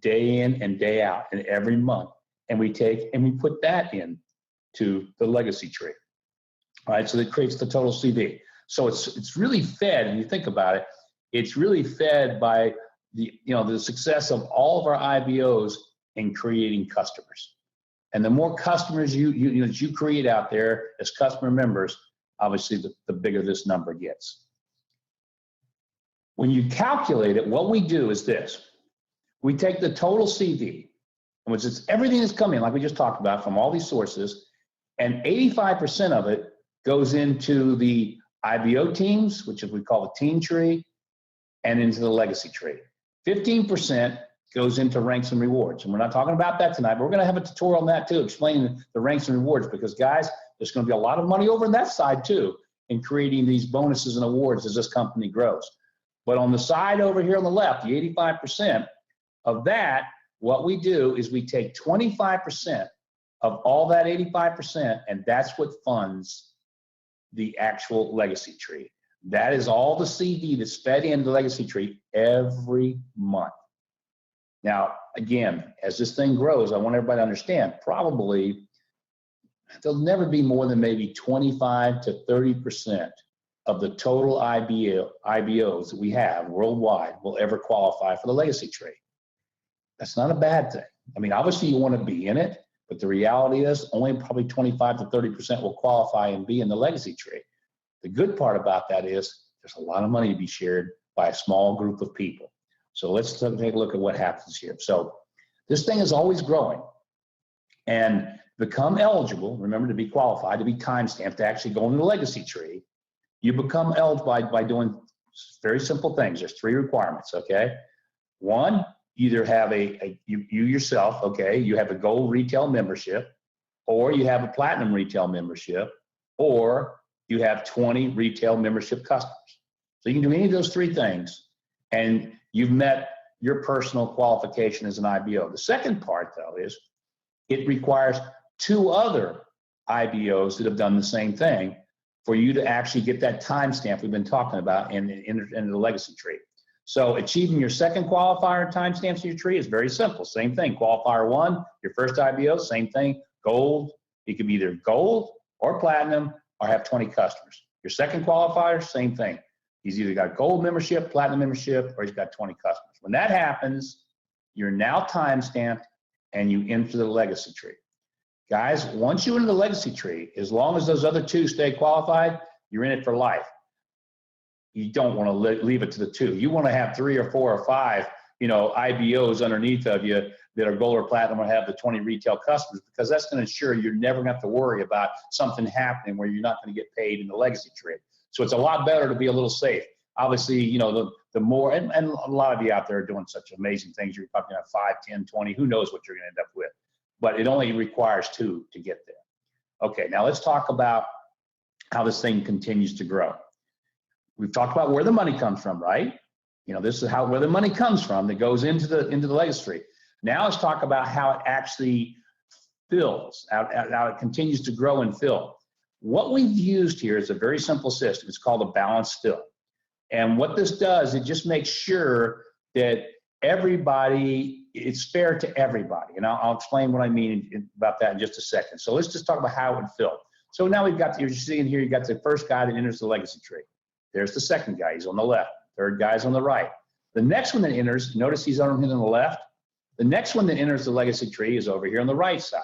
day in and day out and every month. And we take and we put that in to the legacy tree. All right, so that creates the total CV. So it's really fed, and you think about it, it's really fed by the success of all of our IBOs in creating customers. And the more customers you create out there as customer members, obviously the bigger this number gets. When you calculate it, what we do is this. We take the total CV, which is everything that's coming, like we just talked about, from all these sources, and 85% of it goes into the IBO teams, which we call the team tree, and into the legacy tree. 15% goes into ranks and rewards. And we're not talking about that tonight, but we're going to have a tutorial on that too, explaining the ranks and rewards, because guys, there's going to be a lot of money over on that side too in creating these bonuses and awards as this company grows. But on the side over here on the left, the 85% of that, what we do is we take 25% of all that 85%, and that's what funds the actual legacy tree. That is all the CV that's fed into the legacy tree every month. Now, again, as this thing grows, I want everybody to understand, probably there'll never be more than maybe 25 to 30% of the total IBOs that we have worldwide will ever qualify for the legacy tree. That's not a bad thing. I mean, obviously you want to be in it, but the reality is only probably 25 to 30% will qualify and be in the legacy tree. The good part about that is there's a lot of money to be shared by a small group of people. So let's take a look at what happens here. So this thing is always growing, and become eligible, remember, to be qualified, to be timestamped, to actually go into the legacy tree. You become eligible by doing very simple things. There's 3 requirements, okay? One, either have you yourself, okay, you have a gold retail membership, or you have a platinum retail membership, or you have 20 retail membership customers. So you can do any of those 3 things, and you've met your personal qualification as an IBO. The second part, though, is it requires 2 other IBOs that have done the same thing for you to actually get that timestamp we've been talking about in the legacy tree. So achieving your second qualifier timestamps in your tree is very simple. Same thing. Qualifier 1, your first IBO, same thing. Gold. You can be either gold or platinum or have 20 customers. Your second qualifier, same thing. He's either got gold membership, platinum membership, or he's got 20 customers. When that happens, you're now timestamped and you enter the legacy tree. Guys, once you enter the legacy tree, as long as those other 2 stay qualified, you're in it for life. You don't want to leave it to the 2. You want to have 3 or 4 or 5, IBOs underneath of you that are gold or platinum, or have the 20 retail customers, because that's going to ensure you're never going to have to worry about something happening where you're not going to get paid in the legacy tree. So it's a lot better to be a little safe. Obviously, the more, and a lot of you out there are doing such amazing things. You're probably going to have 5, 10, 20, who knows what you're going to end up with. But it only requires 2 to get there. Okay, now let's talk about how this thing continues to grow. We've talked about where the money comes from, right? This is where the money comes from that goes into the legacy tree. Now let's talk about how it actually fills, how it continues to grow and fill. What we've used here is a very simple system. It's called a balanced fill. And what this does, it just makes sure that it's fair to everybody. And I'll explain what I mean about that in just a second. So let's just talk about how it would fill. So now you're seeing here, you got the first guy that enters the legacy tree. There's the second guy, he's on the left. Third guy's on the right. The next one that enters, notice he's on the left. The next one that enters the legacy tree is over here on the right side.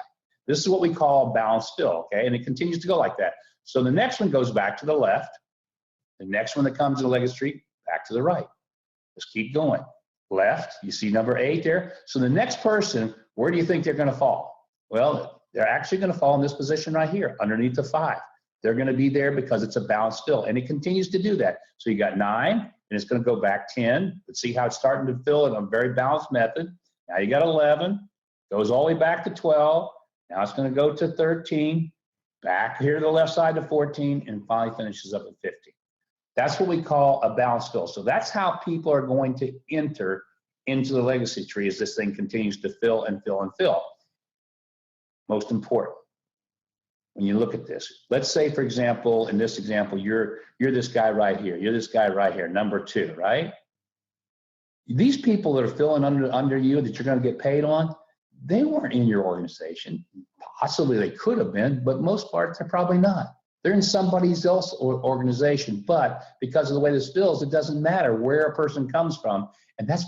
This is what we call a balanced fill, okay? And it continues to go like that. So the next one goes back to the left. The next one that comes to the legacy tree, back to the right. Just keep going. Left, you see number 8 there. So the next person, where do you think they're going to fall? Well, they're actually going to fall in this position right here, underneath the 5. They're going to be there because it's a balanced fill, and it continues to do that. So you got 9, and it's going to go back 10. Let's see how it's starting to fill in a very balanced method. Now you got 11, goes all the way back to 12. Now it's going to go to 13, back here to the left side to 14, and finally finishes up at 15. That's what we call a balanced fill. So that's how people are going to enter into the legacy tree as this thing continues to fill and fill and fill. Most important, when you look at this, let's say, for example, in this example, you're this guy right here. You're this guy right here, number 2, right? These people that are filling under you that you're going to get paid on, they weren't in your organization. Possibly they could have been, but most part they're probably not. They're in somebody else's organization, but because of the way this feels, it doesn't matter where a person comes from. And that's